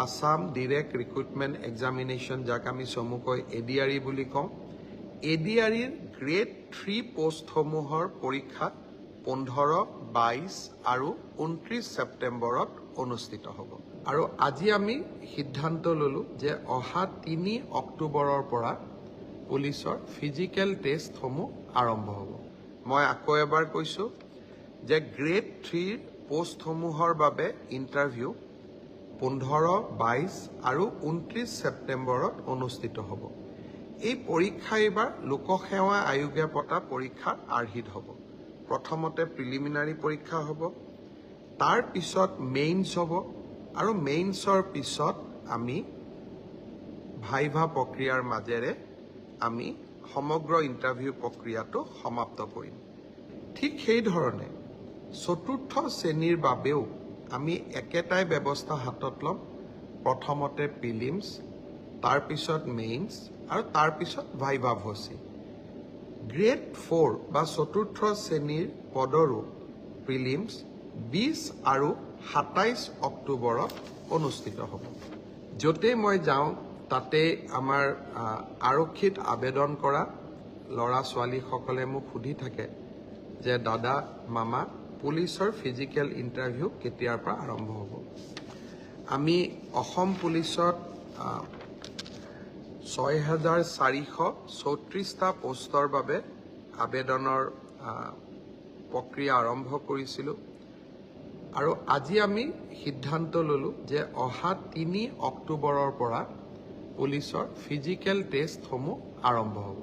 Assam direct recruitment examination, যাক আমি চমুকৈ ADRE বুলি কওঁ, ADREৰ গ্ৰেড 3 পোষ্টসমূহৰ পৰীক্ষা 15, 22 আৰু 29 ছেপ্টেম্বৰত অনুষ্ঠিত হ'ব। আৰু আজি আমি সিদ্ধান্ত ল'লো যে অহা 3 অক্টোবৰৰ পৰা পুলিচৰ ফিজিকেল টেষ্টসমূহ আৰম্ভ হ'ব। মই আকৌ এবাৰ কৈছোঁ যে গ্ৰেড 3 পোষ্টসমূহৰ বাবে ইণ্টাৰভিউ 15, 22 আৰু 29 ছেপ্টেম্বৰত অনুষ্ঠিত হ'ব। এই পৰীক্ষা এইবাৰ লোকসেৱা আয়োগে পতা পৰীক্ষাৰ আৰ্হিত হ'ব। প্ৰথমতে প্ৰিলিমিনাৰী পৰীক্ষা হ'ব, তাৰ পিছত মেইনছ হ'ব, আৰু মেইনছৰ পিছত আমি ভাইভা প্ৰক্ৰিয়াৰ মাজেৰে আমি সমগ্ৰ ইণ্টাৰভিউ প্ৰক্ৰিয়াটো সমাপ্ত কৰিম। ঠিক সেইধৰণে চতুৰ্থ শ্ৰেণীৰ বাবেও আমি একেটাই ব্যৱস্থা হাতত ল'ম। প্ৰথমতে প্ৰিলিমছ, তাৰপিছত মেইনছ আৰু তাৰপিছত ভাইভা ভচি। গ্ৰেড 4 বা চতুৰ্থ শ্ৰেণীৰ পদৰো প্ৰিলিমছ 20 আৰু 27 অক্টোবৰত অনুষ্ঠিত হ'ব। য'তেই মই যাওঁ তাতে আমাৰ আৰক্ষীত আবেদন কৰা ল'ৰা ছোৱালীসকলে মোক সুধি থাকে যে দাদা, মামা, পুলিচৰ ফিজিকেল ইণ্টাৰভিউ কেতিয়াৰ পৰা আৰম্ভ হ'ব। আমি অসম পুলিচত 6,434টা পোষ্টৰ বাবে আবেদনৰ প্ৰক্ৰিয়া আৰম্ভ কৰিছিলোঁ। আৰু আজি আমি সিদ্ধান্ত ল'লো যে অহা 3 অক্টোবৰৰ পৰা পুলিচৰ ফিজিকেল টেষ্টসমূহ আৰম্ভ হ'ব।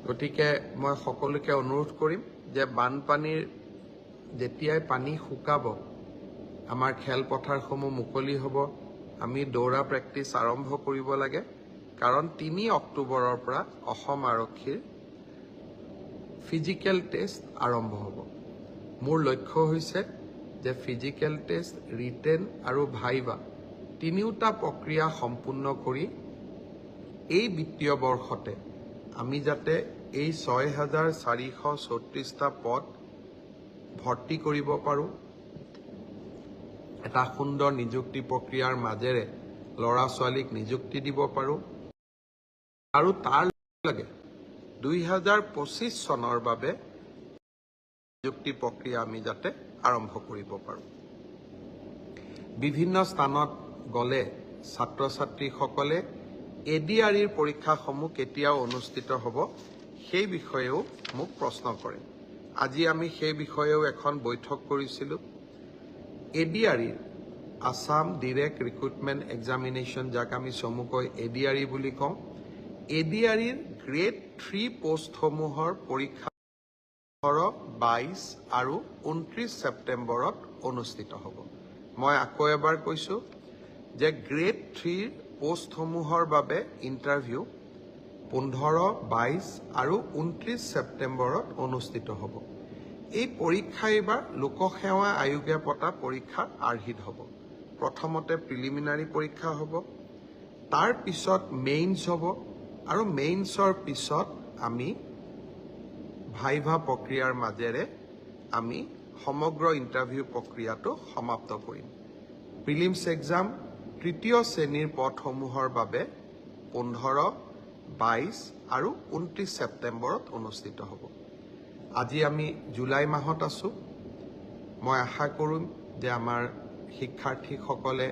গতিকে মই সকলোকে অনুৰোধ কৰিম যে বানপানীৰ যেতিয়াই পানী শুকাব, আমাৰ খেলপথাৰসমূহ মুকলি হ'ব, আমি দৌৰা প্ৰেক্টিছ আৰম্ভ কৰিব লাগে। কাৰণ 3 অক্টোবৰৰ পৰা অসম আৰক্ষীৰ ফিজিকেল টেষ্ট আৰম্ভ হ'ব। মোৰ লক্ষ্য হৈছে যে ফিজিকেল টেষ্ট, ৰিটেন আৰু ভাইভা তিনিওটা প্ৰক্ৰিয়া সম্পূৰ্ণ কৰি এই বিত্তীয় বৰ্ষতে আমি যাতে এই 6,434টা পদ ভৰ্তি কৰিব পাৰোঁ, এটা সুন্দৰ নিযুক্তি প্ৰক্ৰিয়াৰ মাজেৰে ল'ৰা ছোৱালীক নিযুক্তি দিব পাৰোঁ, আৰু তাৰ লগে 2025 চনৰ বাবে নিযুক্তি প্ৰক্ৰিয়া আমি যাতে আৰম্ভ কৰিব পাৰোঁ। বিভিন্ন স্থানত গ'লে ছাত্ৰ ছাত্ৰীসকলে ADREৰ পৰীক্ষাসমূহ কেতিয়া অনুষ্ঠিত হ'ব সেই বিষয়েও মোক প্ৰশ্ন কৰে। আজি আমি সেই বিষয়েও এখন বৈঠক কৰিছিলোঁ। ADREৰ আসাম ডিৰেক্ট ৰিক্ৰুটমেণ্ট এক্সামিনেশ্যন, যাক আমি চমুকৈ ADRE বুলি কওঁ, ADREৰ গ্ৰেড 3 পোষ্টসমূহৰ পৰীক্ষা 15, 22 আৰু 29 ছেপ্টেম্বৰত অনুষ্ঠিত হ'ব। মই আকৌ এবাৰ কৈছোঁ যে গ্ৰেড 3 পোষ্টসমূহৰ বাবে ইণ্টাৰভিউ 15, 22 আৰু 29 ছেপ্টেম্বৰত অনুষ্ঠিত হ'ব। এই পৰীক্ষা এইবাৰ লোকসেৱা আয়োগে পতা পৰীক্ষাৰ আৰ্হিত হ'ব। প্ৰথমতে প্ৰিলিমিনাৰী পৰীক্ষা হ'ব, তাৰ পিছত মেইনছ হ'ব, আৰু মেইনছৰ পিছত আমি ভাইভা প্ৰক্ৰিয়াৰ মাজেৰে আমি সমগ্ৰ ইণ্টাৰভিউ প্ৰক্ৰিয়াটো সমাপ্ত কৰিম। প্ৰিলিমছ এক্সাম তৃতীয় শ্ৰেণীৰ পদসমূহৰ বাবে 15, 22 আৰু 29 ছেপ্টেম্বৰত অনুষ্ঠিত হ'ব। আজি আমি জুলাই মাহত আছোঁ। মই আশা কৰিম যে আমাৰ শিক্ষাৰ্থীসকলে,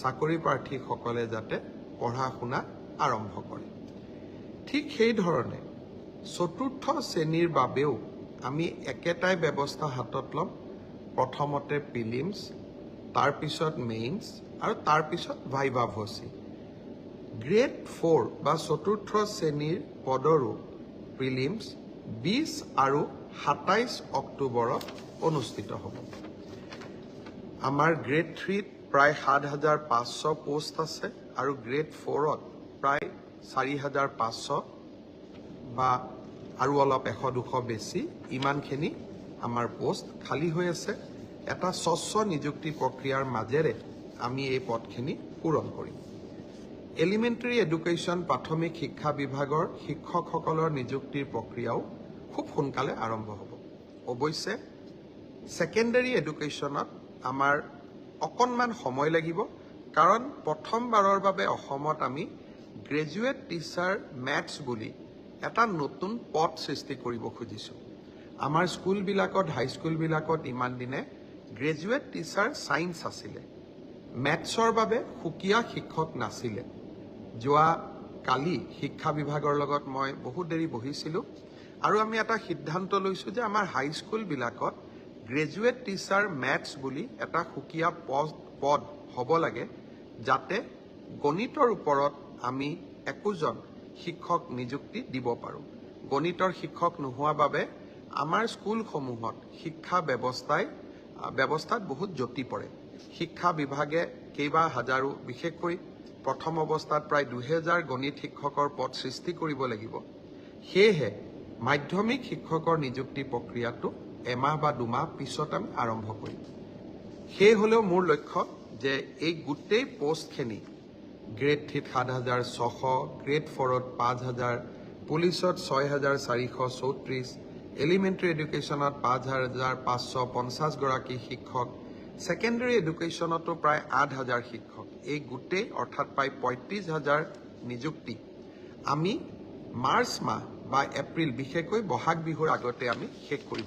চাকৰি প্ৰাৰ্থীসকলে যাতে পঢ়া শুনা আৰম্ভ কৰে। ঠিক সেইধৰণে চতুৰ্থ শ্ৰেণীৰ বাবেও আমি একেটাই ব্যৱস্থা হাতত ল'ম। প্ৰথমতে প্ৰিলিমছ, তাৰপিছত মেইনছ আৰু তাৰপিছত ভাইভা ভচি। গ্ৰেড 4 বা চতুৰ্থ শ্ৰেণীৰ পদৰো প্ৰিলিমছ 20 আৰু 27 অক্টোবৰত অনুষ্ঠিত হ'ব। আমাৰ গ্ৰেড 3ত প্ৰায় 7,500 পোষ্ট আছে, আৰু গ্ৰেড 4ত প্ৰায় 4,500 বা আৰু অলপ 100-200 বেছি, ইমানখিনি আমাৰ পোষ্ট খালী হৈ আছে। এটা স্বচ্ছ নিযুক্তি প্ৰক্ৰিয়াৰ মাজেৰে আমি এই পদখিনি পূৰণ কৰিম। এলিমেণ্টাৰী এডুকেশ্যন, প্ৰাথমিক শিক্ষা বিভাগৰ শিক্ষকসকলৰ নিযুক্তিৰ প্ৰক্ৰিয়াও খুব সোনকালে আৰম্ভ হ'ব। অৱশ্যে ছেকেণ্ডাৰী এডুকেশ্যনত আমাৰ অকণমান সময় লাগিব, কাৰণ প্ৰথমবাৰৰ বাবে অসমত আমি গ্ৰেজুৱেট টিচাৰ মেথছ বুলি এটা নতুন পদ সৃষ্টি কৰিব খুজিছোঁ। আমাৰ স্কুলবিলাকত হাইস্কুলবিলাকত ইমান দিনে গ্ৰেজুৱেট টিচাৰ ছায়েন্স আছিলে, মেথছৰ বাবে সুকীয়া শিক্ষক নাছিলে। যোৱা কালি শিক্ষা বিভাগৰ লগত মই বহুত দেৰি বহিছিলোঁ আৰু আমি এটা সিদ্ধান্ত লৈছোঁ যে আমাৰ হাইস্কুলবিলাকত গ্ৰেজুৱেট টিচাৰ মেথছ বুলি এটা সুকীয়া পদ হ'ব লাগে, যাতে গণিতৰ ওপৰত আমি একোজন শিক্ষক নিযুক্তি দিব পাৰোঁ। গণিতৰ শিক্ষক নোহোৱা বাবে আমাৰ স্কুলসমূহত শিক্ষা ব্যৱস্থাত বহুত জটি পৰে। শিক্ষা বিভাগে কেইবা হাজাৰো, বিশেষকৈ প্ৰথম অৱস্থাত প্ৰায় 2000 গণিত শিক্ষকৰ পদ সৃষ্টি কৰিব লাগিব। সেয়েহে মাধ্যমিক শিক্ষকৰ নিযুক্তি প্ৰক্ৰিয়াটো এমাহ বা 2 মাহ পিছত আমি আৰম্ভ কৰিম। সেই হ'লেও মোৰ লক্ষ্য যে এই গোটেই পোষ্টখিনি গ্ৰেড 3ত 7600, গ্ৰেড 4ত 5000, পুলিচত 6434, এলিমেণ্টাৰী এডুকেশ্যনত 5550 গৰাকী শিক্ষক, ছেকেণ্ডেৰী এডুকেশ্যনতো প্ৰায় 8000 শিক্ষক, এই গোটেই অৰ্থাৎ প্ৰায় 35000 নিযুক্তি আমি মাৰ্চ মাহ বা এপ্ৰিল, বিশেষকৈ বহাগ বিহুৰ আগতে আমি শেষ কৰিব